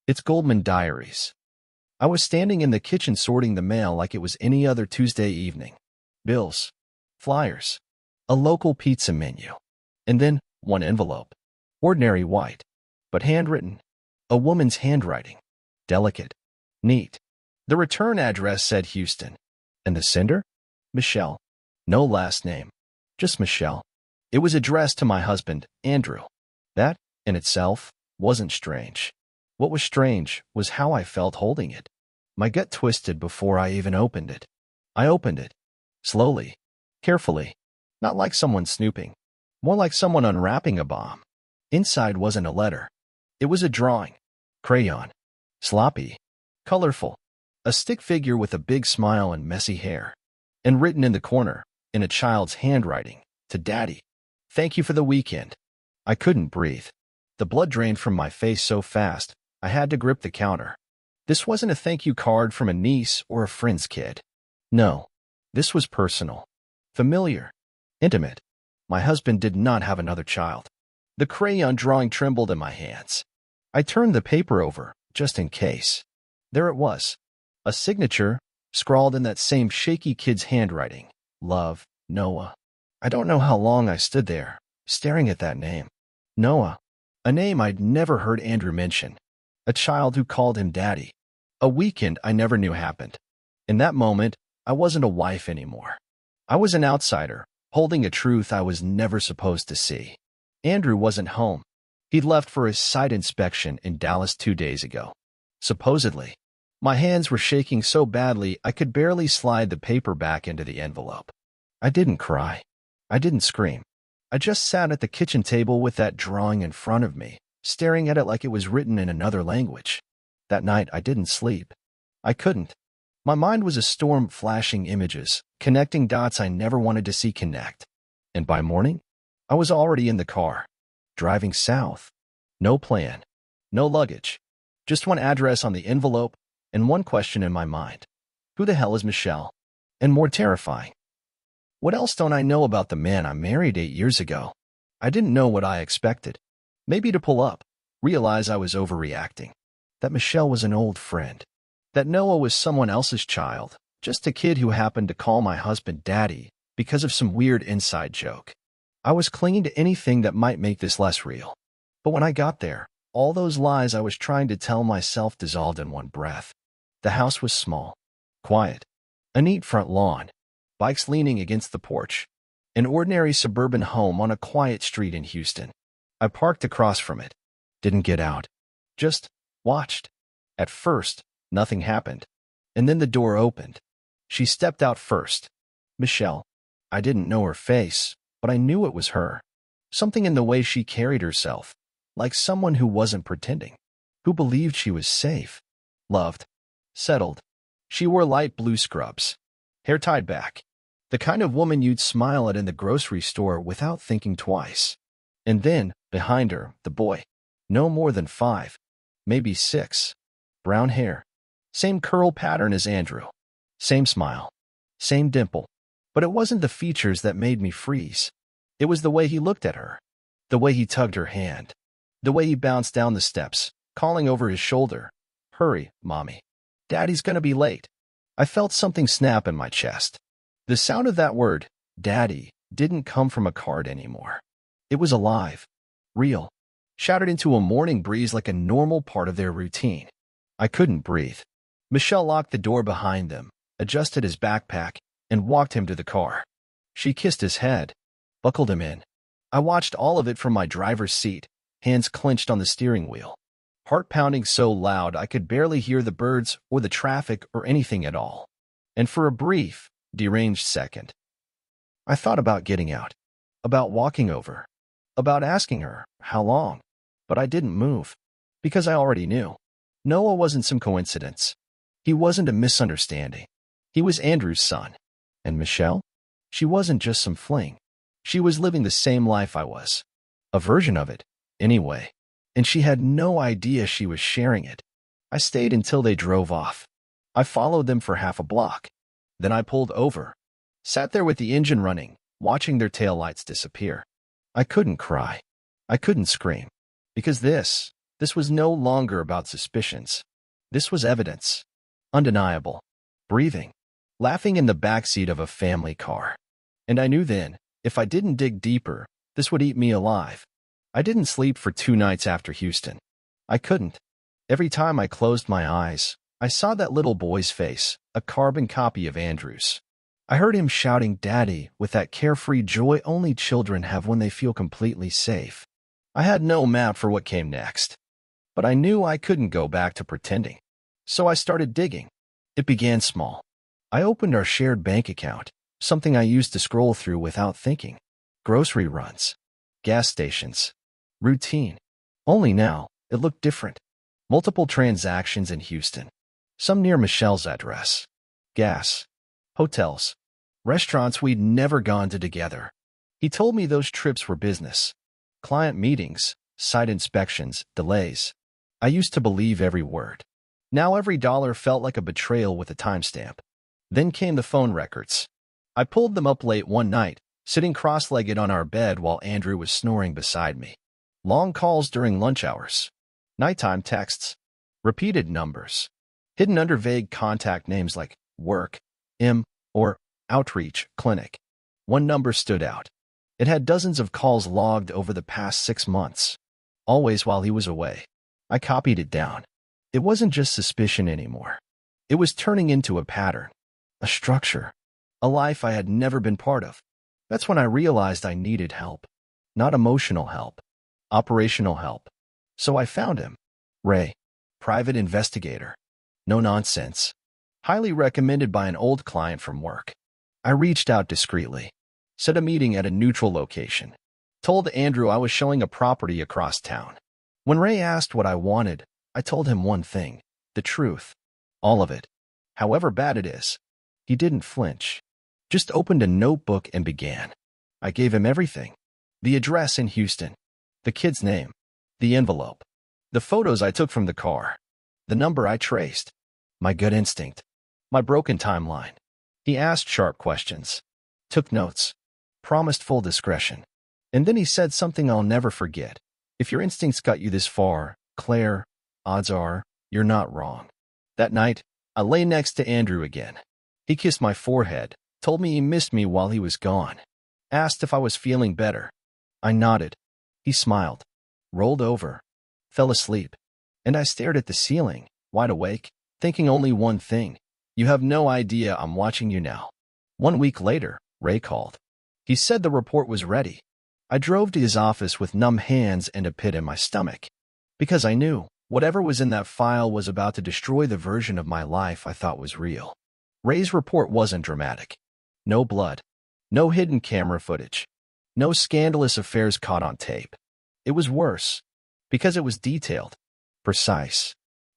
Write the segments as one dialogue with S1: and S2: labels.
S1: It's Goldman Diaries. I was standing in the kitchen sorting the mail like it was any other Tuesday evening. Bills, flyers, a local pizza menu, and then one envelope. Ordinary white, but handwritten. A woman's handwriting. Delicate. Neat. The return address said Houston. And the sender? Michelle. No last name. Just Michelle. It was addressed to my husband, Andrew. That, in itself, wasn't strange. What was strange was how I felt holding it. My gut twisted before I even opened it. I opened it. Slowly. Carefully. Not like someone snooping. More like someone unwrapping a bomb. Inside wasn't a letter. It was a drawing. Crayon. Sloppy. Colorful. A stick figure with a big smile and messy hair. And written in the corner, in a child's handwriting, to Daddy. Thank you for the weekend. I couldn't breathe. The blood drained from my face so fast, I had to grip the counter. This wasn't a thank you card from a niece or a friend's kid. No. This was personal. Familiar. Intimate. My husband did not have another child. The crayon drawing trembled in my hands. I turned the paper over, just in case. There it was. A signature, scrawled in that same shaky kid's handwriting. Love, Noah. I don't know how long I stood there, staring at that name. Noah. A name I'd never heard Andrew mention. A child who called him Daddy. A weekend I never knew happened. In that moment, I wasn't a wife anymore. I was an outsider, holding a truth I was never supposed to see. Andrew wasn't home. He'd left for his site inspection in Dallas 2 days ago. Supposedly. My hands were shaking so badly I could barely slide the paper back into the envelope. I didn't cry. I didn't scream. I just sat at the kitchen table with that drawing in front of me, staring at it like it was written in another language. That night I didn't sleep. I couldn't. My mind was a storm of flashing images, connecting dots I never wanted to see connect. And by morning, I was already in the car, driving south. No plan. No luggage. Just one address on the envelope and one question in my mind. Who the hell is Michelle? And more terrifying, what else don't I know about the man I married 8 years ago? I didn't know what I expected. Maybe to pull up, realize I was overreacting. That Michelle was an old friend. That Noah was someone else's child, just a kid who happened to call my husband Daddy because of some weird inside joke. I was clinging to anything that might make this less real. But when I got there, all those lies I was trying to tell myself dissolved in one breath. The house was small, quiet, a neat front lawn, bikes leaning against the porch, an ordinary suburban home on a quiet street in Houston. I parked across from it, didn't get out, just watched. At first, nothing happened, and then the door opened. She stepped out first. Michelle. I didn't know her face, but I knew it was her. Something in the way she carried herself, like someone who wasn't pretending, who believed she was safe, loved, settled. She wore light blue scrubs, hair tied back, the kind of woman you'd smile at in the grocery store without thinking twice. And then, behind her, the boy, no more than 5, maybe 6, brown hair, same curl pattern as Andrew, same smile, same dimple. But it wasn't the features that made me freeze. It was the way he looked at her, the way he tugged her hand, the way he bounced down the steps, calling over his shoulder, "Hurry, Mommy. Daddy's gonna be late." I felt something snap in my chest. The sound of that word, Daddy, didn't come from a card anymore. It was alive, real, shouted into a morning breeze like a normal part of their routine. I couldn't breathe. Michelle locked the door behind them, adjusted his backpack, and walked him to the car. She kissed his head, buckled him in. I watched all of it from my driver's seat, hands clenched on the steering wheel. Heart pounding so loud I could barely hear the birds or the traffic or anything at all. And for a brief, deranged second, I thought about getting out, about walking over, about asking her how long, but I didn't move, because I already knew. Noah wasn't some coincidence. He wasn't a misunderstanding. He was Andrew's son. And Michelle? She wasn't just some fling. She was living the same life I was. A version of it, anyway. And she had no idea she was sharing it. I stayed until they drove off. I followed them for half a block. Then I pulled over, sat there with the engine running, watching their taillights disappear. I couldn't cry. I couldn't scream. Because this This was no longer about suspicions. This was evidence. Undeniable. Breathing. Laughing in the backseat of a family car. And I knew then, if I didn't dig deeper, this would eat me alive. I didn't sleep for 2 nights after Houston. I couldn't. Every time I closed my eyes, I saw that little boy's face, a carbon copy of Andrew's. I heard him shouting "Daddy" with that carefree joy only children have when they feel completely safe. I had no map for what came next. But I knew I couldn't go back to pretending. So I started digging. It began small. I opened our shared bank account, something I used to scroll through without thinking. Grocery runs. Gas stations. Routine. Only now, it looked different. Multiple transactions in Houston. Some near Michelle's address. Gas. Hotels. Restaurants we'd never gone to together. He told me those trips were business. Client meetings, site inspections, delays. I used to believe every word. Now every dollar felt like a betrayal with a timestamp. Then came the phone records. I pulled them up late one night, sitting cross-legged on our bed while Andrew was snoring beside me. Long calls during lunch hours. Nighttime texts. Repeated numbers. Hidden under vague contact names like work, or outreach, clinic. One number stood out. It had dozens of calls logged over the past 6 months. Always while he was away. I copied it down. It wasn't just suspicion anymore. It was turning into a pattern. A structure. A life I had never been part of. That's when I realized I needed help. Not emotional help. Operational help. So I found him. Ray. Private investigator. No nonsense. Highly recommended by an old client from work. I reached out discreetly. Set a meeting at a neutral location. Told Andrew I was showing a property across town. When Ray asked what I wanted, I told him one thing. The truth. All of it. However bad it is. He didn't flinch. Just opened a notebook and began. I gave him everything. The address in Houston. The kid's name. The envelope. The photos I took from the car. The number I traced. My gut instinct. My broken timeline. He asked sharp questions. Took notes. Promised full discretion. And then he said something I'll never forget. If your instincts got you this far, Claire, odds are, you're not wrong. That night, I lay next to Andrew again. He kissed my forehead, told me he missed me while he was gone. Asked if I was feeling better. I nodded. He smiled. Rolled over. Fell asleep. And I stared at the ceiling, wide awake, thinking only one thing. You have no idea I'm watching you now. 1 week later, Ray called. He said the report was ready. I drove to his office with numb hands and a pit in my stomach. Because I knew, whatever was in that file was about to destroy the version of my life I thought was real. Ray's report wasn't dramatic. No blood. No hidden camera footage. No scandalous affairs caught on tape. It was worse. Because it was detailed. Precise.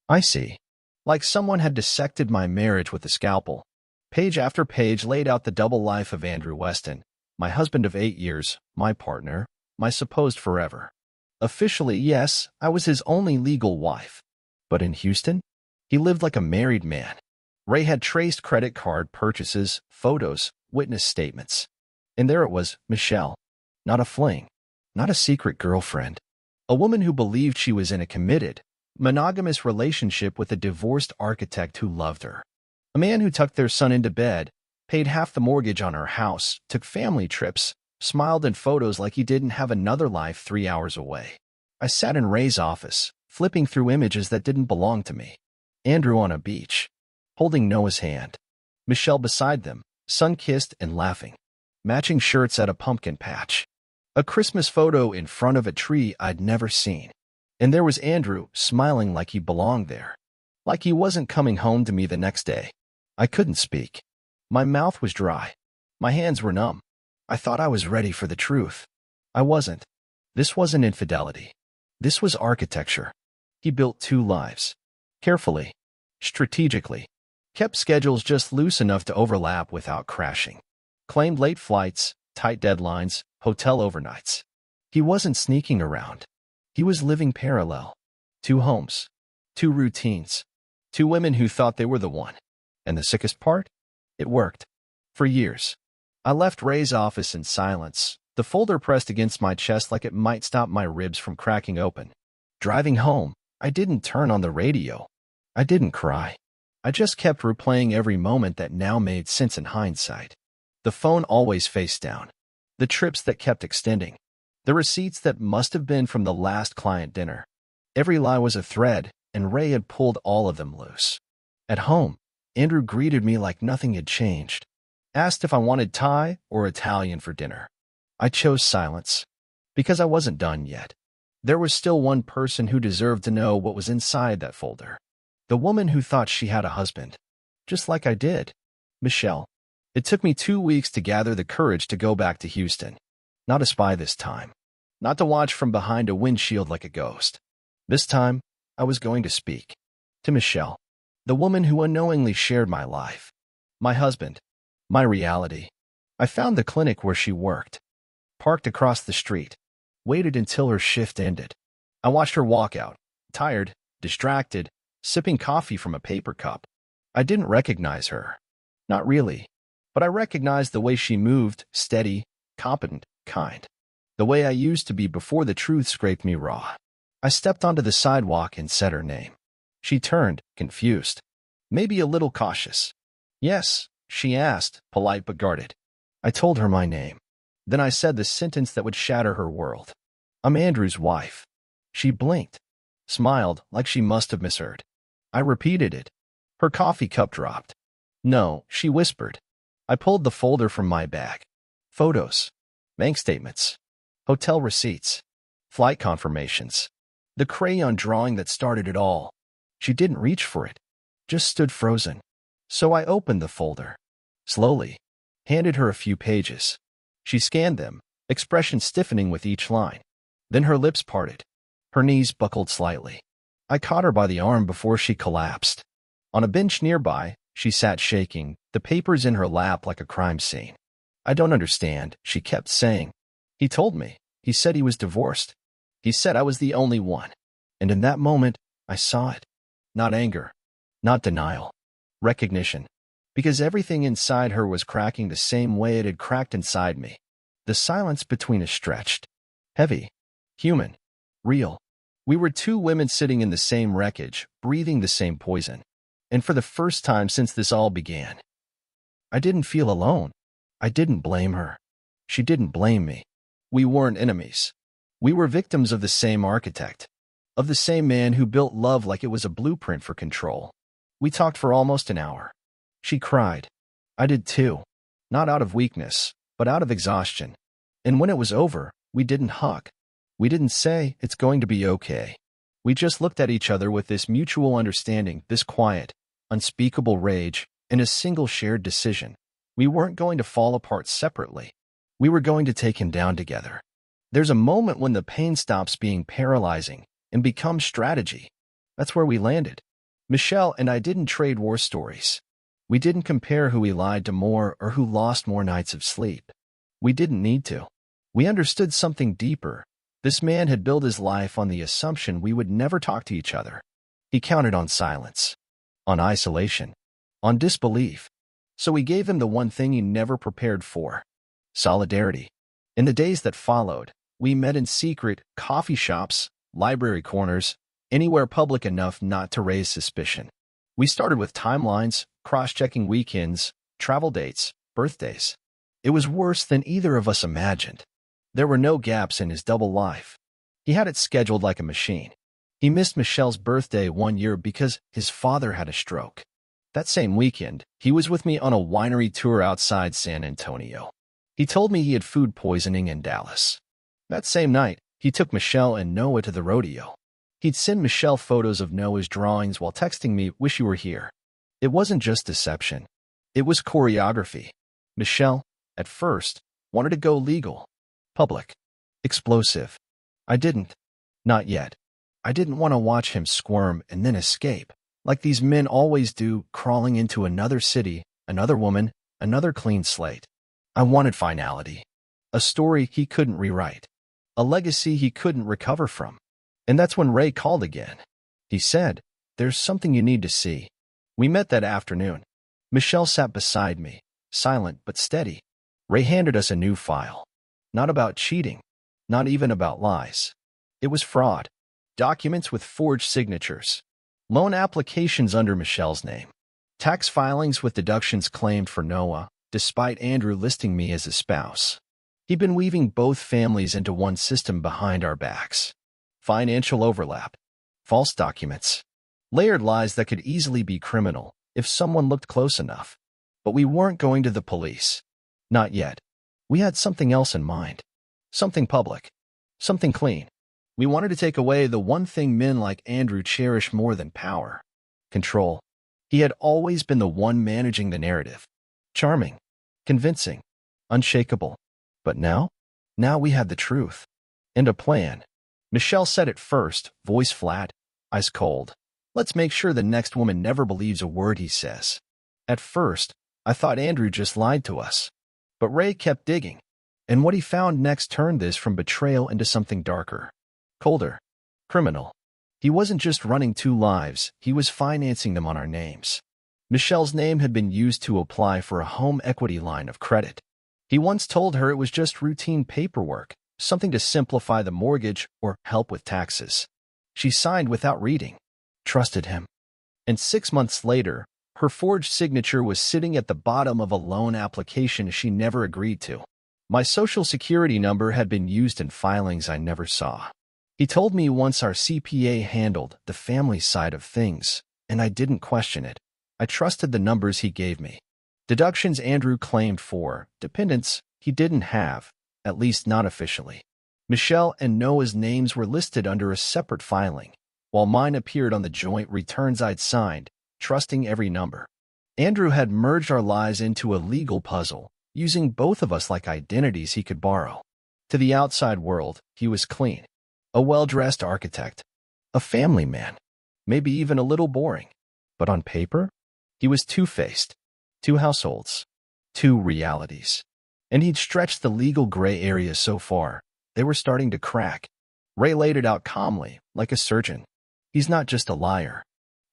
S1: I see. Like someone had dissected my marriage with a scalpel. Page after page laid out the double life of Andrew Weston, my husband of 8 years, my partner, my supposed forever. Officially, yes, I was his only legal wife. But in Houston, he lived like a married man. Ray had traced credit card purchases, photos, witness statements. And there it was, Michelle. Not a fling. Not a secret girlfriend. A woman who believed she was in a committed, monogamous relationship with a divorced architect who loved her. A man who tucked their son into bed, paid half the mortgage on her house, took family trips, smiled in photos like he didn't have another life 3 hours away. I sat in Ray's office, flipping through images that didn't belong to me. Andrew on a beach, holding Noah's hand. Michelle beside them, sun-kissed and laughing. Matching shirts at a pumpkin patch. A Christmas photo in front of a tree I'd never seen. And there was Andrew, smiling like he belonged there. Like he wasn't coming home to me the next day. I couldn't speak. My mouth was dry. My hands were numb. I thought I was ready for the truth. I wasn't. This wasn't infidelity. This was architecture. He built 2 lives. Carefully. Strategically. Kept schedules just loose enough to overlap without crashing. Claimed late flights, tight deadlines, hotel overnights. He wasn't sneaking around. He was living parallel. 2 homes. 2 routines. 2 women who thought they were the one. And the sickest part? It worked. For years. I left Ray's office in silence, the folder pressed against my chest like it might stop my ribs from cracking open. Driving home, I didn't turn on the radio. I didn't cry. I just kept replaying every moment that now made sense in hindsight. The phone always face down. The trips that kept extending. The receipts that must have been from the last client dinner. Every lie was a thread, and Ray had pulled all of them loose. At home, Andrew greeted me like nothing had changed. Asked if I wanted Thai or Italian for dinner. I chose silence, because I wasn't done yet. There was still one person who deserved to know what was inside that folder. The woman who thought she had a husband. Just like I did. Michelle. It took me 2 weeks to gather the courage to go back to Houston. Not a spy this time. Not to watch from behind a windshield like a ghost. This time, I was going to speak. To Michelle. The woman who unknowingly shared my life. My husband. My reality. I found the clinic where she worked. Parked across the street. Waited until her shift ended. I watched her walk out. Tired, distracted, sipping coffee from a paper cup. I didn't recognize her. Not really. But I recognized the way she moved, steady, competent, kind. The way I used to be before the truth scraped me raw. I stepped onto the sidewalk and said her name. She turned, confused. Maybe a little cautious. Yes, she asked, polite but guarded. I told her my name. Then I said the sentence that would shatter her world. I'm Andrew's wife. She blinked. Smiled like she must have misheard. I repeated it. Her coffee cup dropped. No, she whispered. I pulled the folder from my bag. Photos. Bank statements. Hotel receipts. Flight confirmations. The crayon drawing that started it all. She didn't reach for it. Just stood frozen. So I opened the folder. Slowly. Handed her a few pages. She scanned them, expression stiffening with each line. Then her lips parted. Her knees buckled slightly. I caught her by the arm before she collapsed. On a bench nearby, she sat shaking, the papers in her lap like a crime scene. I don't understand, she kept saying. He told me. He said he was divorced. He said I was the only one. And in that moment, I saw it. Not anger. Not denial. Recognition. Because everything inside her was cracking the same way it had cracked inside me. The silence between us stretched. Heavy. Human. Real. We were two women sitting in the same wreckage, breathing the same poison. And for the first time since this all began, I didn't feel alone. I didn't blame her. She didn't blame me. We weren't enemies. We were victims of the same architect. Of the same man who built love like it was a blueprint for control. We talked for almost an hour. She cried. I did too. Not out of weakness, but out of exhaustion. And when it was over, we didn't hug. We didn't say, it's going to be okay. We just looked at each other with this mutual understanding, this quiet, unspeakable rage, and a single shared decision. We weren't going to fall apart separately. We were going to take him down together. There's a moment when the pain stops being paralyzing and becomes strategy. That's where we landed. Michelle and I didn't trade war stories. We didn't compare who we lied to more or who lost more nights of sleep. We didn't need to. We understood something deeper. This man had built his life on the assumption we would never talk to each other. He counted on silence, on isolation, on disbelief. So we gave him the one thing he never prepared for: solidarity. In the days that followed, we met in secret, coffee shops, library corners, anywhere public enough not to raise suspicion. We started with timelines, cross-checking weekends, travel dates, birthdays. It was worse than either of us imagined. There were no gaps in his double life. He had it scheduled like a machine. He missed Michelle's birthday 1 year because his father had a stroke. That same weekend, he was with me on a winery tour outside San Antonio. He told me he had food poisoning in Dallas. That same night, he took Michelle and Noah to the rodeo. He'd send Michelle photos of Noah's drawings while texting me, "Wish you were here." It wasn't just deception. It was choreography. Michelle, at first, wanted to go legal. Public. Explosive. I didn't. Not yet. I didn't want to watch him squirm and then escape, like these men always do, crawling into another city, another woman, another clean slate. I wanted finality. A story he couldn't rewrite. A legacy he couldn't recover from. And that's when Ray called again. He said, "There's something you need to see." We met that afternoon. Michelle sat beside me, silent but steady. Ray handed us a new file. Not about cheating. Not even about lies. It was fraud. documents with forged signatures, loan applications under Michelle's name, tax filings with deductions claimed for Noah, despite Andrew listing me as his spouse. He'd been weaving both families into one system behind our backs. Financial overlap, false documents, layered lies that could easily be criminal if someone looked close enough. But we weren't going to the police. Not yet. We had something else in mind. Something public. Something clean. We wanted to take away the one thing men like Andrew cherish more than power: control. He had always been the one managing the narrative. Charming, convincing, unshakable. But now we had the truth. And a plan. Michelle said it first, voice flat, eyes cold. Let's make sure the next woman never believes a word he says. At first, I thought Andrew just lied to us. But Ray kept digging. And what he found next turned this from betrayal into something darker. Colder. Criminal. He wasn't just running 2 lives, he was financing them on our names. Michelle's name had been used to apply for a home equity line of credit. He once told her it was just routine paperwork, something to simplify the mortgage or help with taxes. She signed without reading. Trusted him. And 6 months later, her forged signature was sitting at the bottom of a loan application she never agreed to. My social security number had been used in filings I never saw. He told me once our CPA handled the family side of things, and I didn't question it. I trusted the numbers he gave me. Deductions Andrew claimed for, dependents he didn't have, at least not officially. Michelle and Noah's names were listed under a separate filing, while mine appeared on the joint returns I'd signed, trusting every number. Andrew had merged our lives into a legal puzzle, using both of us like identities he could borrow. To the outside world, he was clean. A well-dressed architect. A family man. Maybe even a little boring. But on paper, he was two-faced. 2 households. 2 realities. And he'd stretched the legal gray area so far, they were starting to crack. Ray laid it out calmly, like a surgeon. He's not just a liar.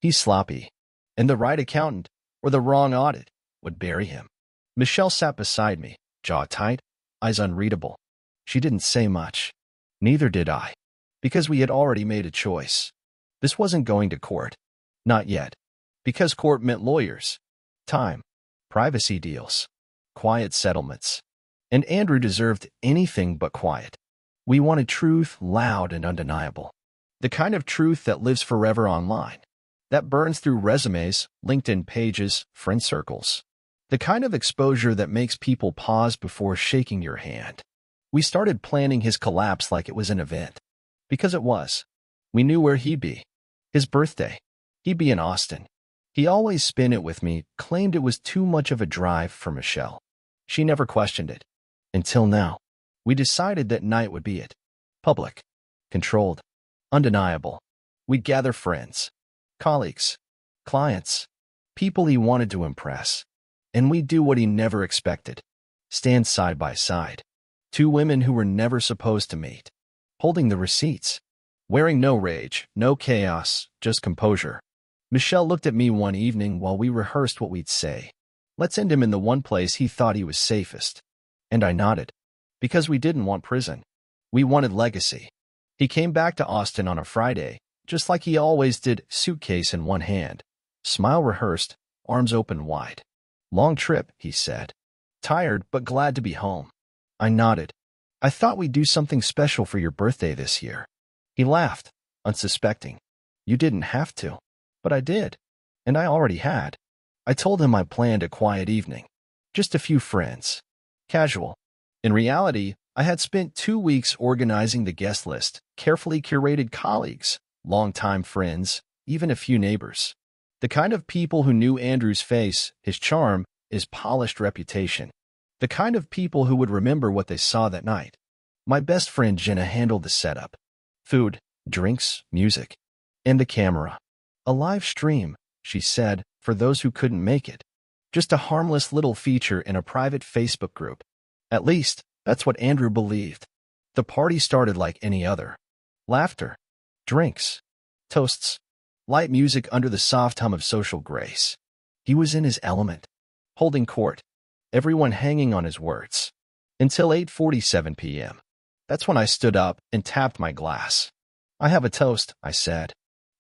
S1: He's sloppy. And the right accountant, or the wrong audit, would bury him. Michelle sat beside me, jaw tight, eyes unreadable. She didn't say much. Neither did I. Because we had already made a choice. This wasn't going to court. Not yet. Because court meant lawyers. Time. Privacy deals. Quiet settlements. And Andrew deserved anything but quiet. We wanted truth loud and undeniable. The kind of truth that lives forever online. That burns through resumes, LinkedIn pages, friend circles. The kind of exposure that makes people pause before shaking your hand. We started planning his collapse like it was an event. Because it was. We knew where he'd be. His birthday. He'd be in Austin. He always spun it with me, claimed it was too much of a drive for Michelle. She never questioned it. Until now. We decided that night would be it. Public. Controlled. Undeniable. We'd gather friends. Colleagues. Clients. People he wanted to impress. And we'd do what he never expected. Stand side by side. 2 women who were never supposed to meet. Holding the receipts. Wearing no rage, no chaos, just composure. Michelle looked at me one evening while we rehearsed what we'd say. Let's end him in the one place he thought he was safest. And I nodded. Because we didn't want prison. We wanted legacy. He came back to Austin on a Friday, just like he always did, suitcase in one hand. Smile rehearsed, arms open wide. Long trip, he said. Tired, but glad to be home. I nodded. I thought we'd do something special for your birthday this year. He laughed, unsuspecting. You didn't have to. But I did. And I already had. I told him I planned a quiet evening. Just a few friends. Casual. In reality, I had spent 2 weeks organizing the guest list, carefully curated colleagues, longtime friends, even a few neighbors. The kind of people who knew Andrew's face, his charm, his polished reputation. The kind of people who would remember what they saw that night. My best friend Jenna handled the setup. Food, drinks, music. And the camera. A live stream, she said, for those who couldn't make it. Just a harmless little feature in a private Facebook group. At least, that's what Andrew believed. The party started like any other. Laughter. Drinks. Toasts. Light music under the soft hum of social grace. He was in his element. Holding court. Everyone hanging on his words. Until 8:47 p.m. That's when I stood up and tapped my glass. I have a toast, I said.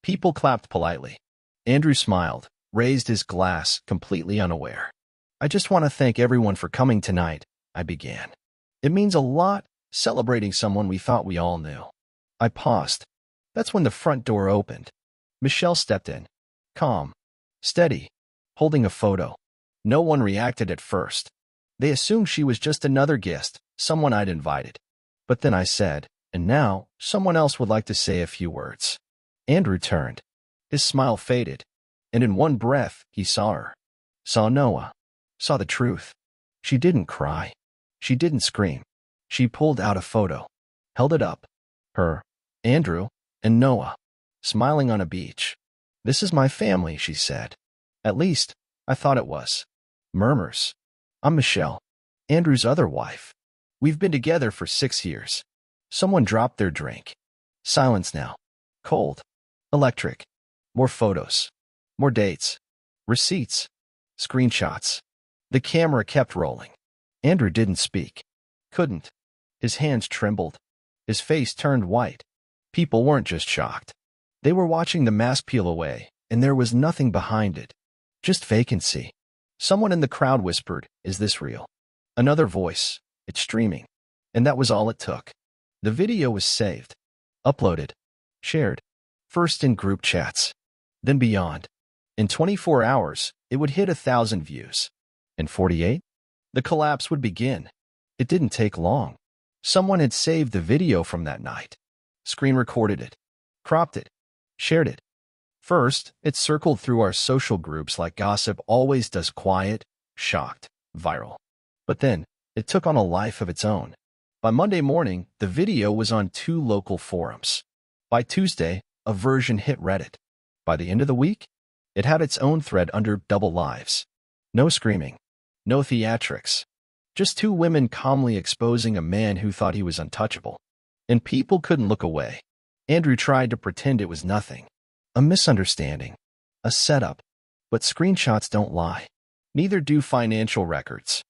S1: People clapped politely. Andrew smiled, raised his glass, completely unaware. I just want to thank everyone for coming tonight, I began. It means a lot, celebrating someone we thought we all knew. I paused. That's when the front door opened. Michelle stepped in. Calm. Steady. Holding a photo. No one reacted at first. They assumed she was just another guest, someone I'd invited. But then I said, and now, someone else would like to say a few words. Andrew turned. His smile faded. And in one breath, he saw her. Saw Noah. Saw the truth. She didn't cry. She didn't scream. She pulled out a photo. Held it up. Her, Andrew, and Noah, smiling on a beach. This is my family, she said. At least, I thought it was. Murmurs. I'm Michelle, Andrew's other wife. We've been together for 6 years. Someone dropped their drink. Silence now. Cold. Electric. More photos. More dates. Receipts. Screenshots. The camera kept rolling. Andrew didn't speak. Couldn't. His hands trembled. His face turned white. People weren't just shocked. They were watching the mask peel away, and there was nothing behind it. Just vacancy. Someone in the crowd whispered, "Is this real?" Another voice, "It's streaming." And that was all it took. The video was saved. Uploaded. Shared. First in group chats. Then beyond. In 24 hours, it would hit 1,000 views. In 48? The collapse would begin. It didn't take long. Someone had saved the video from that night. Screen recorded it. Cropped it. Shared it. First, it circled through our social groups like gossip always does, quiet, shocked, viral. But then, it took on a life of its own. By Monday morning, the video was on 2 local forums. By Tuesday, a version hit Reddit. By the end of the week, it had its own thread under Double Lives. No screaming. No theatrics. Just 2 women calmly exposing a man who thought he was untouchable. And people couldn't look away. Andrew tried to pretend it was nothing. A misunderstanding. A setup. But screenshots don't lie. Neither do financial records.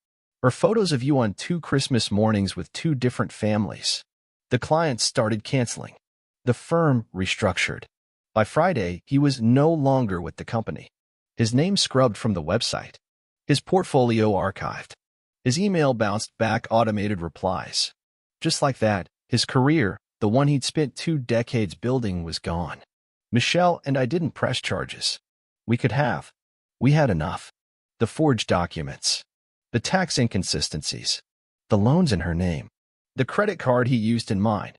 S1: Or photos of you on 2 Christmas mornings with 2 different families. The clients started canceling. The firm restructured. By Friday, he was no longer with the company. His name scrubbed from the website. His portfolio archived. His email bounced back automated replies. Just like that, his career, the one he'd spent 2 decades building, was gone. Michelle and I didn't press charges. We could have. We had enough. The forged documents. The tax inconsistencies. The loans in her name. The credit card he used in mine.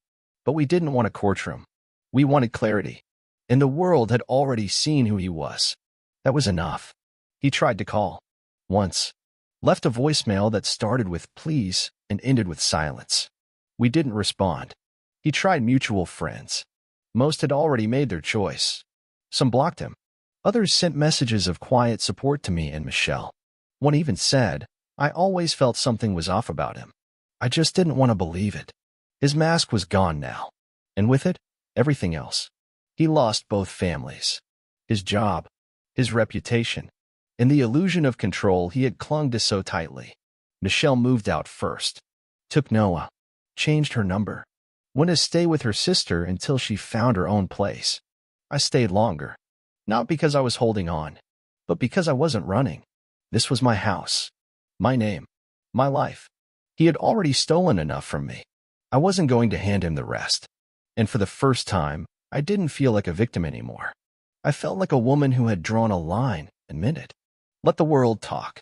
S1: But we didn't want a courtroom. We wanted clarity. And the world had already seen who he was. That was enough. He tried to call. Once. Left a voicemail that started with "please" and ended with silence. We didn't respond. He tried mutual friends. Most had already made their choice. Some blocked him. Others sent messages of quiet support to me and Michelle. One even said, "I always felt something was off about him. I just didn't want to believe it." His mask was gone now. And with it, everything else. He lost both families. His job. His reputation. And the illusion of control he had clung to so tightly. Michelle moved out first. Took Noah. Changed her number. Went to stay with her sister until she found her own place. I stayed longer. Not because I was holding on, but because I wasn't running. This was my house. My name. My life. He had already stolen enough from me. I wasn't going to hand him the rest. And for the first time, I didn't feel like a victim anymore. I felt like a woman who had drawn a line and meant it. Let the world talk.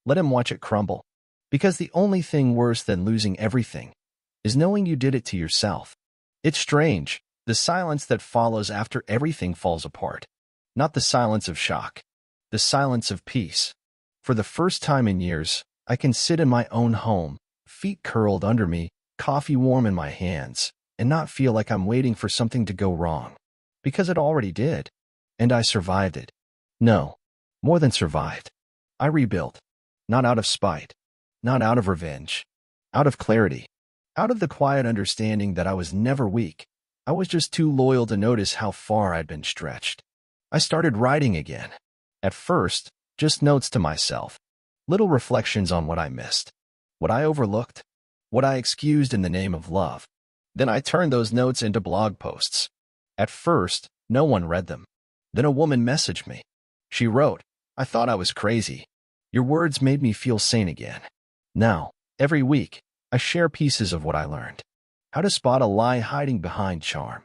S1: Let him watch it crumble. Because the only thing worse than losing everything is knowing you did it to yourself. It's strange, the silence that follows after everything falls apart. Not the silence of shock. The silence of peace. For the first time in years, I can sit in my own home, feet curled under me, coffee warm in my hands, and not feel like I'm waiting for something to go wrong. Because it already did. And I survived it. No. More than survived. I rebuilt. Not out of spite. Not out of revenge. Out of clarity. Out of the quiet understanding that I was never weak. I was just too loyal to notice how far I'd been stretched. I started writing again. At first, just notes to myself. Little reflections on what I missed. What I overlooked. What I excused in the name of love. Then I turned those notes into blog posts. At first, no one read them. Then a woman messaged me. She wrote, "I thought I was crazy. Your words made me feel sane again." Now, every week, I share pieces of what I learned. How to spot a lie hiding behind charm.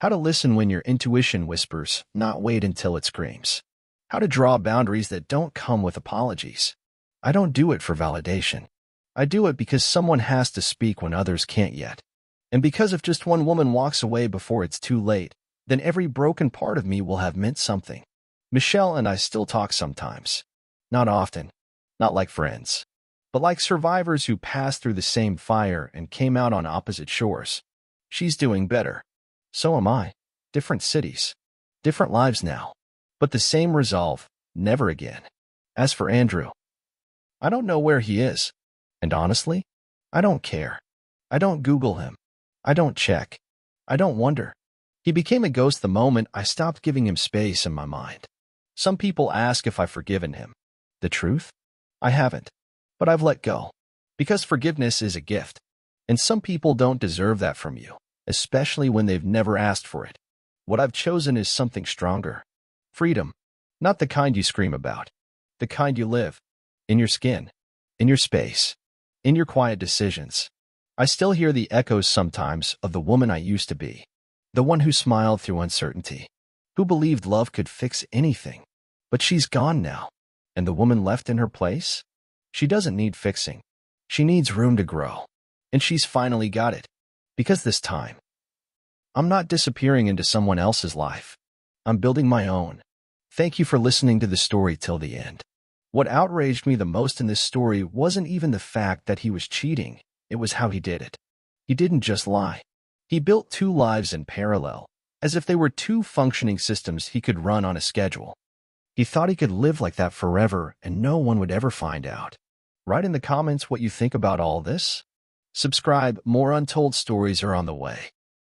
S1: How to listen when your intuition whispers, not wait until it screams. How to draw boundaries that don't come with apologies. I don't do it for validation. I do it because someone has to speak when others can't yet. And because if just one woman walks away before it's too late, then every broken part of me will have meant something. Michelle and I still talk sometimes. Not often, not like friends, but like survivors who passed through the same fire and came out on opposite shores. She's doing better. So am I. Different cities, different lives now, but the same resolve, never again. As for Andrew, I don't know where he is. And honestly, I don't care. I don't Google him. I don't check. I don't wonder. He became a ghost the moment I stopped giving him space in my mind. Some people ask if I've forgiven him. The truth? I haven't. But I've let go. Because forgiveness is a gift. And some people don't deserve that from you, especially when they've never asked for it. What I've chosen is something stronger. Freedom. Not the kind you scream about. The kind you live. In your skin. In your space. In your quiet decisions. I still hear the echoes sometimes of the woman I used to be. The one who smiled through uncertainty. Who believed love could fix anything. But she's gone now. And the woman left in her place? She doesn't need fixing. She needs room to grow. And she's finally got it. Because this time, I'm not disappearing into someone else's life. I'm building my own. Thank you for listening to the story till the end. What outraged me the most in this story wasn't even the fact that he was cheating. It was how he did it. He didn't just lie. He built two lives in parallel, as if they were two functioning systems he could run on a schedule. He thought he could live like that forever and no one would ever find out. Write in the comments what you think about all this. Subscribe, more untold stories are on the way.